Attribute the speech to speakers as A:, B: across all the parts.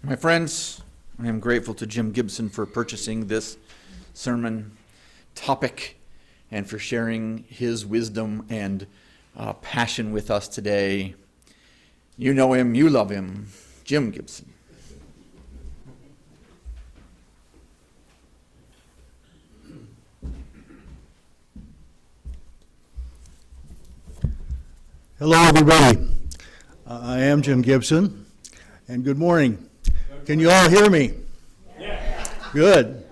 A: My friends, I am grateful to Jim Gibson for purchasing this sermon topic and for sharing his wisdom and passion with us today. You know him, you love him, Jim Gibson.
B: Hello, everybody. I am Jim Gibson, and good morning. Can you all hear me? Yeah. Good.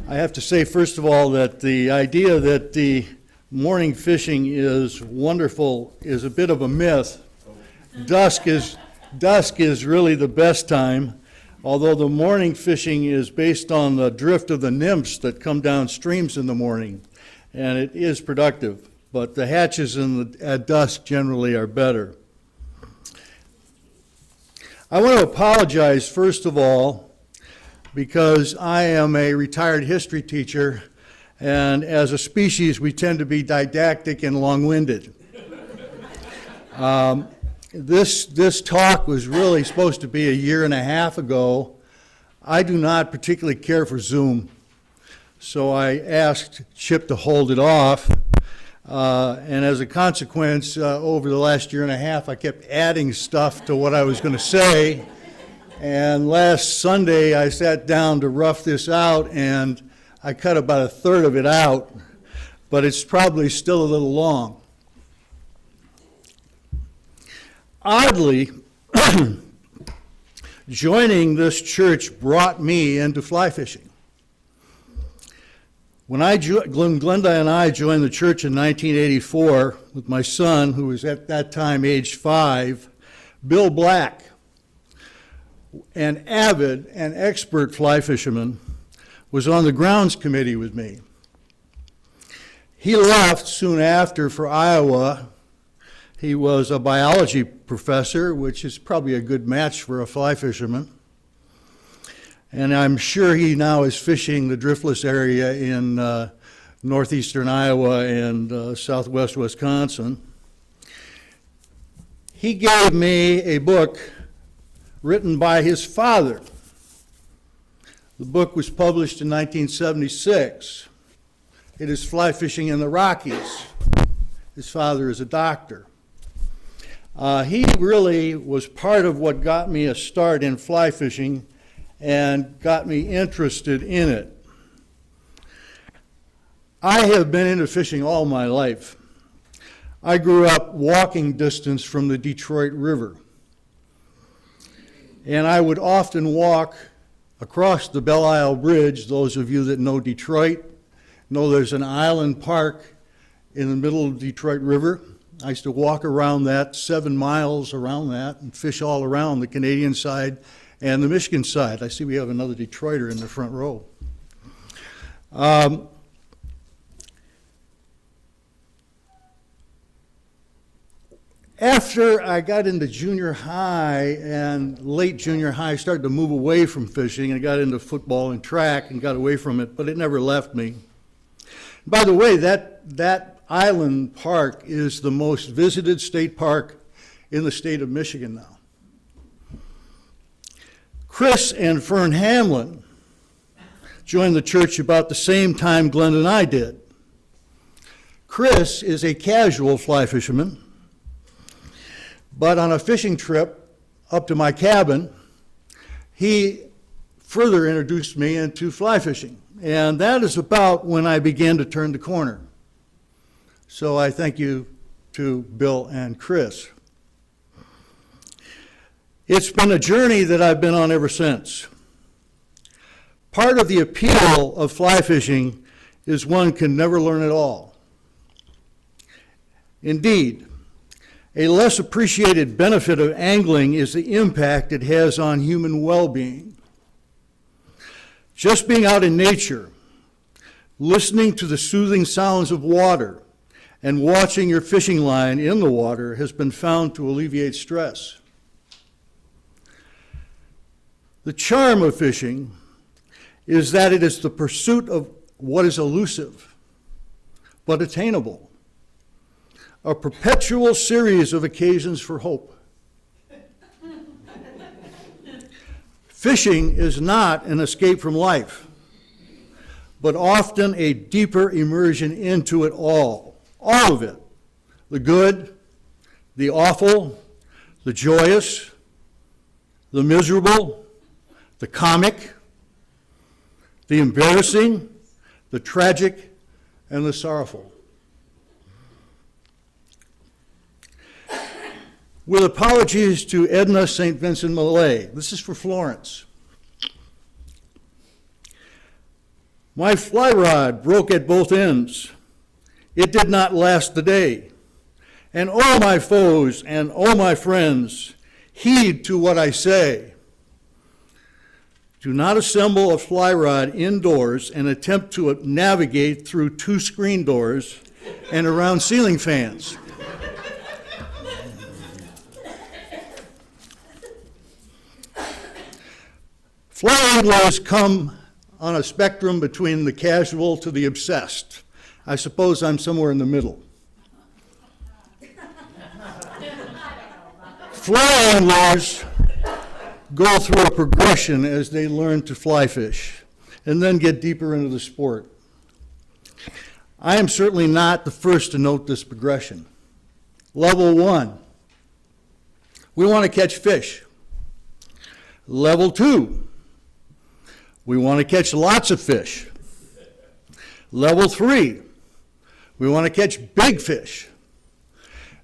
B: I have to say, first of all, that the idea that the morning fishing is wonderful is a bit of a myth. Dusk is really the best time, although the morning fishing is based on the drift of the nymphs that come down streams in the morning, and it is productive. But the hatches at dusk generally are better. I want to apologize, first of all, because I am a retired history teacher, and as a species, we tend to be didactic and long-winded. This talk was really supposed to be a year and a half ago. I do not particularly care for Zoom, so I asked Chip to hold it off. And as a consequence, over the last year and a half, I kept adding stuff to what I was going to say. And last Sunday, I sat down to rough this out, and I cut about a third of it out, but it's probably still a little long. Oddly, joining this church brought me into fly fishing. When Glenda and I joined the church in 1984 with my son, who was at that time age 5, Bill Black, an avid and expert fly fisherman, was on the grounds committee with me. He left soon after for Iowa. He was a biology professor, which is probably a good match for a fly fisherman. And I'm sure he now is fishing the driftless area in northeastern Iowa and southwest Wisconsin. He gave me a book written by his father. The book was published in 1976. It is Fly Fishing in the Rockies. His father is a doctor. He really was part of what got me a start in fly fishing and got me interested in it. I have been into fishing all my life. I grew up walking distance from the Detroit River. And I would often walk across the Belle Isle Bridge. Those of you that know Detroit know there's an island park in the middle of the Detroit River. I used to walk around that, 7 miles around that, and fish all around the Canadian side and the Michigan side. I see we have another Detroiter in the front row. After I got into junior high and late junior high, I started to move away from fishing and got into football and track and got away from it, but it never left me. By the way, that island park is the most visited state park in the state of Michigan now. Chris and Fern Hamlin joined the church about the same time Glenn and I did. Chris is a casual fly fisherman, but on a fishing trip up to my cabin, he further introduced me into fly fishing. And that is about when I began to turn the corner. So I thank you to Bill and Chris. It's been a journey that I've been on ever since. Part of the appeal of fly fishing is one can never learn it all. Indeed, a less appreciated benefit of angling is the impact it has on human well-being. Just being out in nature, listening to the soothing sounds of water, and watching your fishing line in the water has been found to alleviate stress. The charm of fishing is that it is the pursuit of what is elusive but attainable, a perpetual series of occasions for hope. Fishing is not an escape from life, but often a deeper immersion into it all of it. The good, the awful, the joyous, the miserable, the comic, the embarrassing, the tragic, and the sorrowful. With apologies to Edna St. Vincent Millay, this is for Florence. My fly rod broke at both ends. It did not last the day. And all my foes and all my friends, heed to what I say. Do not assemble a fly rod indoors and attempt to navigate through 2 screen doors and around ceiling fans. Fly anglers come on a spectrum between the casual to the obsessed. I suppose I'm somewhere in the middle. Fly anglers go through a progression as they learn to fly fish and then get deeper into the sport. I am certainly not the first to note this progression. Level 1, we want to catch fish. Level 2, we want to catch lots of fish. Level 3, we want to catch big fish.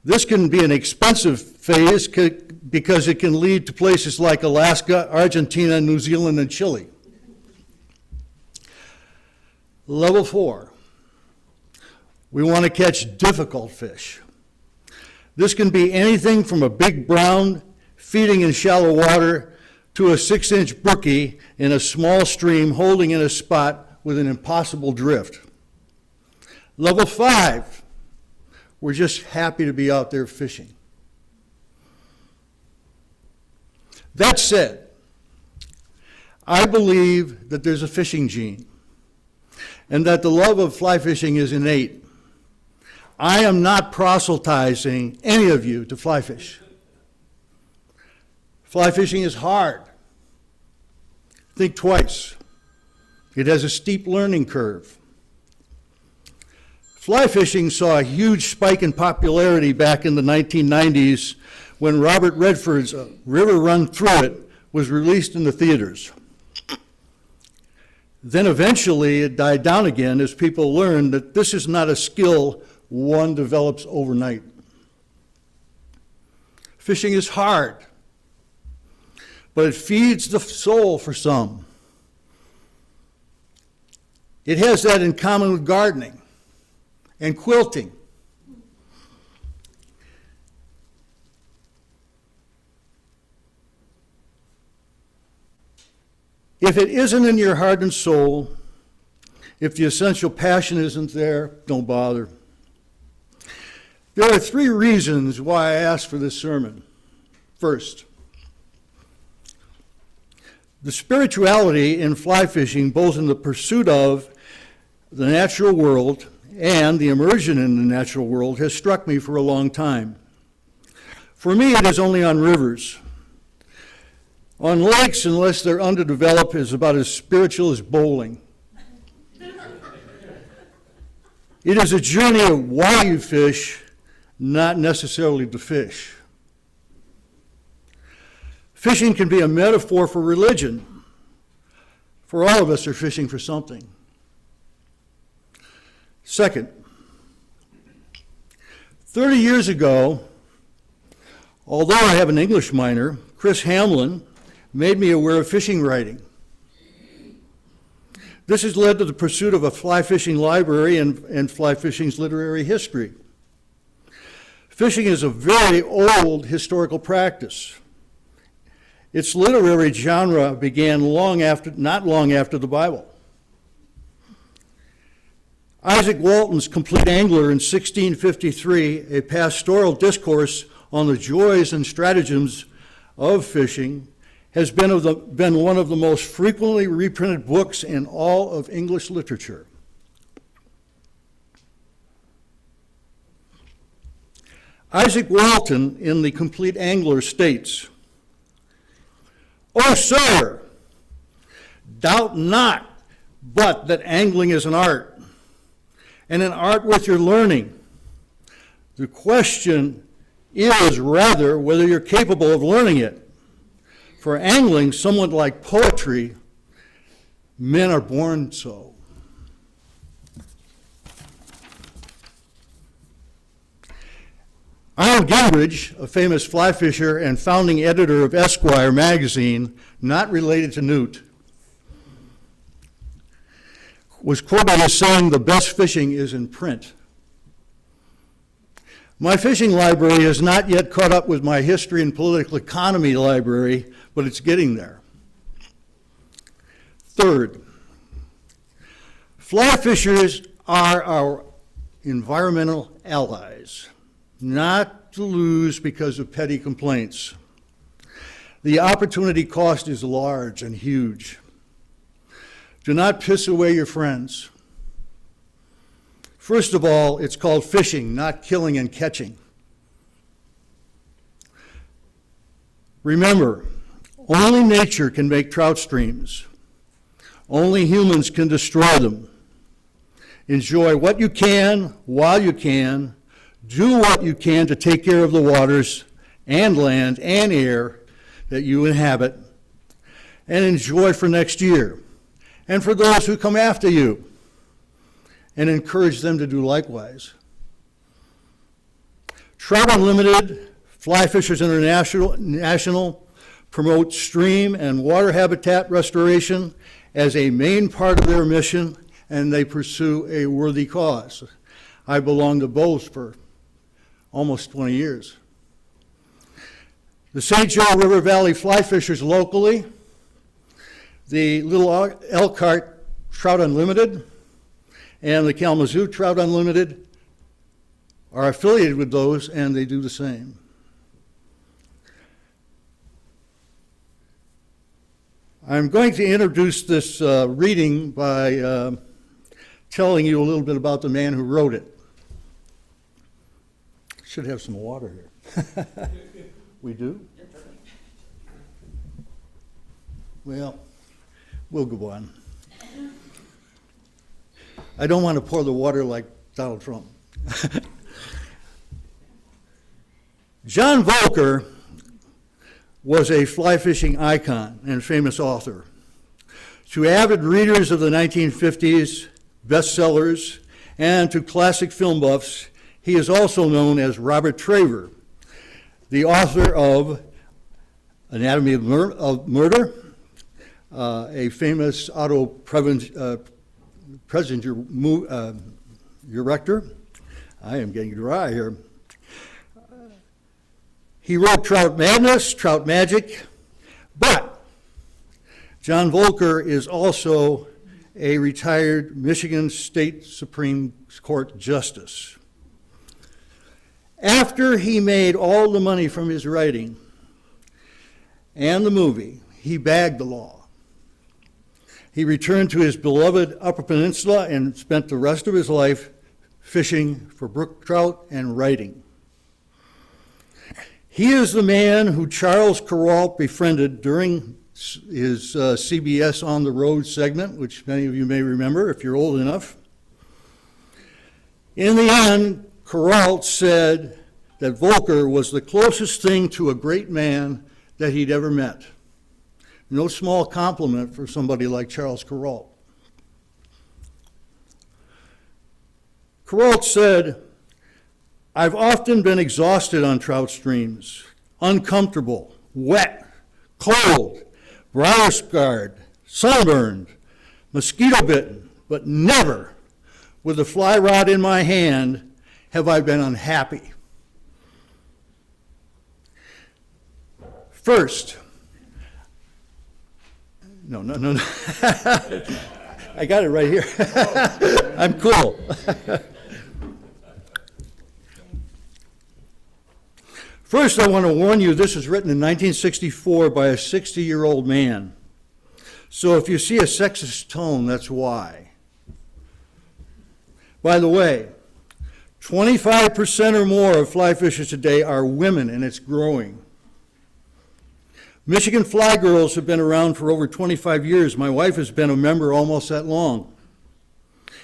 B: This can be an expensive phase because it can lead to places like Alaska, Argentina, New Zealand, and Chile. Level 4, we want to catch difficult fish. This can be anything from a big brown feeding in shallow water to a 6-inch brookie in a small stream holding in a spot with an impossible drift. Level 5, we're just happy to be out there fishing. That said, I believe that there's a fishing gene and that the love of fly fishing is innate. I am not proselytizing any of you to fly fish. Fly fishing is hard. Think twice. It has a steep learning curve. Fly fishing saw a huge spike in popularity back in the 1990s when Robert Redford's River Run Through It was released in the theaters. Then eventually it died down again as people learned that this is not a skill one develops overnight. Fishing is hard, but it feeds the soul for some. It has that in common with gardening and quilting. If it isn't in your heart and soul, if the essential passion isn't there, don't bother. There are 3 reasons why I asked for this sermon. First, the spirituality in fly fishing, both in the pursuit of the natural world and the immersion in the natural world, has struck me for a long time. For me, it is only on rivers. On lakes, unless they're underdeveloped, is about as spiritual as bowling. It is a journey of why you fish, not necessarily to fish. Fishing can be a metaphor for religion, for all of us are fishing for something. Second, 30 years ago, although I have an English minor, Chris Hamlin made me aware of fishing writing. This has led to the pursuit of a fly fishing library and fly fishing's literary history. Fishing is a very old historical practice. Its literary genre began not long after the Bible. Isaac Walton's Complete Angler in 1653, a pastoral discourse on the joys and stratagems of fishing, has been one of the most frequently reprinted books in all of English literature. Isaac Walton in The Complete Angler states, "Oh, sir, Doubt not, but that angling is an art, and an art worth your learning. The question is rather whether you're capable of learning it. For angling, somewhat like poetry, men are born so. Arnold Gingrich, a famous fly fisher and founding editor of Esquire magazine, not related to Newt, was quoted as saying, "The best fishing is in print." My fishing library has not yet caught up with my history and political economy library, but it's getting there. Third, fly fishers are our environmental allies, not to lose because of petty complaints. The opportunity cost is large and huge. Do not piss away your friends. First of all, it's called fishing, not killing and catching. Remember, only nature can make trout streams. Only humans can destroy them. Enjoy what you can while you can. Do what you can to take care of the waters and land and air that you inhabit, and enjoy for next year, and for those who come after you, and encourage them to do likewise. Trout Unlimited, Fly Fishers International promote stream and water habitat restoration as a main part of their mission, and they pursue a worthy cause. I belonged to both for almost 20 years. The St. Joe River Valley fly fishers locally, the Little Elkhart Trout Unlimited, and the Kalamazoo Trout Unlimited are affiliated with those, and they do the same. I'm going to introduce this reading by telling you a little bit about the man who wrote it. Should have some water here. We do? Well, we'll go on. I don't want to pour the water like Donald Trump. John Volker was a fly fishing icon and famous author. To avid readers of the 1950s bestsellers and to classic film buffs, he is also known as Robert Traver, the author of Anatomy of Murder, a famous auto-present director. I am getting dry here. He wrote Trout Madness, Trout Magic, but John Volker is also a retired Michigan State Supreme Court Justice. After he made all the money from his writing and the movie, he bagged the law. He returned to his beloved Upper Peninsula and spent the rest of his life fishing for brook trout and writing. He is the man who Charles Kuralt befriended during his CBS On the Road segment, which many of you may remember if you're old enough. In the end, Kuralt said that Volker was the closest thing to a great man that he'd ever met. No small compliment for somebody like Charles Kuralt. Kuralt said, "I've often been exhausted on trout streams, uncomfortable, wet, cold, briar scarred, sunburned, mosquito bitten, but never, with a fly rod in my hand, have I been unhappy." First, no. I got it right here. I'm cool. First, I want to warn you, this was written in 1964 by a 60-year-old man. So if you see a sexist tone, that's why. By the way, 25% or more of fly fishers today are women, and it's growing. Michigan Fly Girls have been around for over 25 years. My wife has been a member almost that long.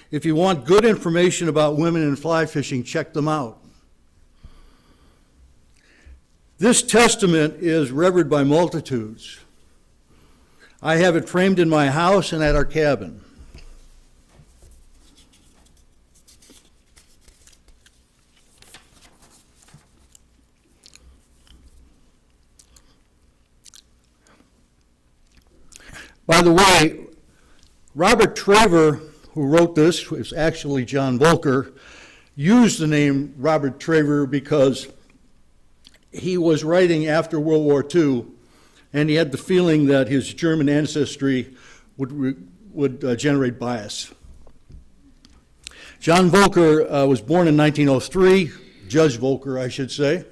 B: If you want good information about women in fly fishing, check them out. This testament is revered by multitudes. I have it framed in my house and at our cabin. By the way, Robert Traver, who wrote this, was actually John Volker, used the name Robert Traver because he was writing after World War II, and he had the feeling that his German ancestry would generate bias. John Volker was born in 1903, Judge Volker, I should say,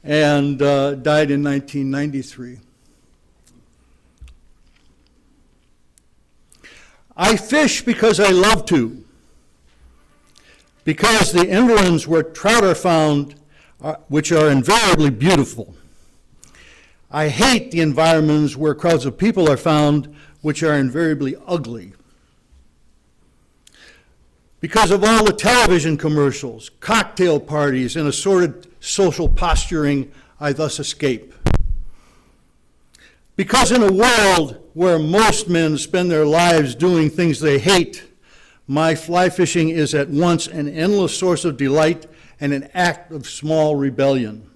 B: and died in 1993. I fish because I love to, because the inlands where trout are found, which are invariably beautiful. I hate the environments where crowds of people are found, which are invariably ugly. Because of all the television commercials, cocktail parties, and assorted social posturing, I thus escape. Because in a world where most men spend their lives doing things they hate, my fly fishing is at once an endless source of delight and an act of small rebellion.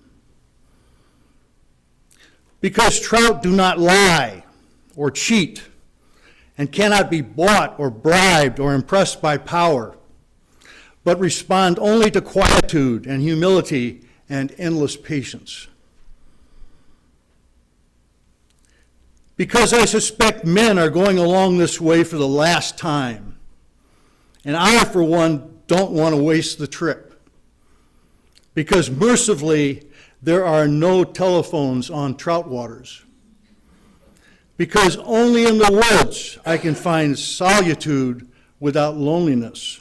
B: Because trout do not lie or cheat and cannot be bought or bribed or impressed by power, but respond only to quietude and humility and endless patience. Because I suspect men are going along this way for the last time, and I, for one, don't want to waste the trip. Because mercifully, there are no telephones on trout waters. Because only in the woods I can find solitude without loneliness.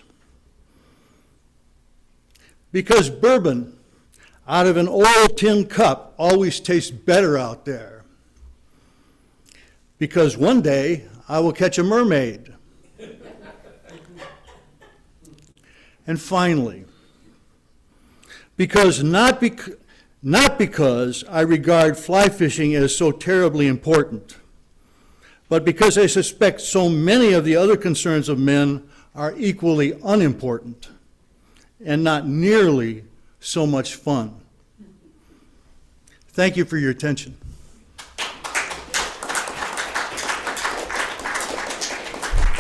B: Because bourbon out of an old tin cup always tastes better out there. Because one day I will catch a mermaid. And finally, because not because I regard fly fishing as so terribly important, but because I suspect so many of the other concerns of men are equally unimportant and not nearly so much fun. Thank you for your attention.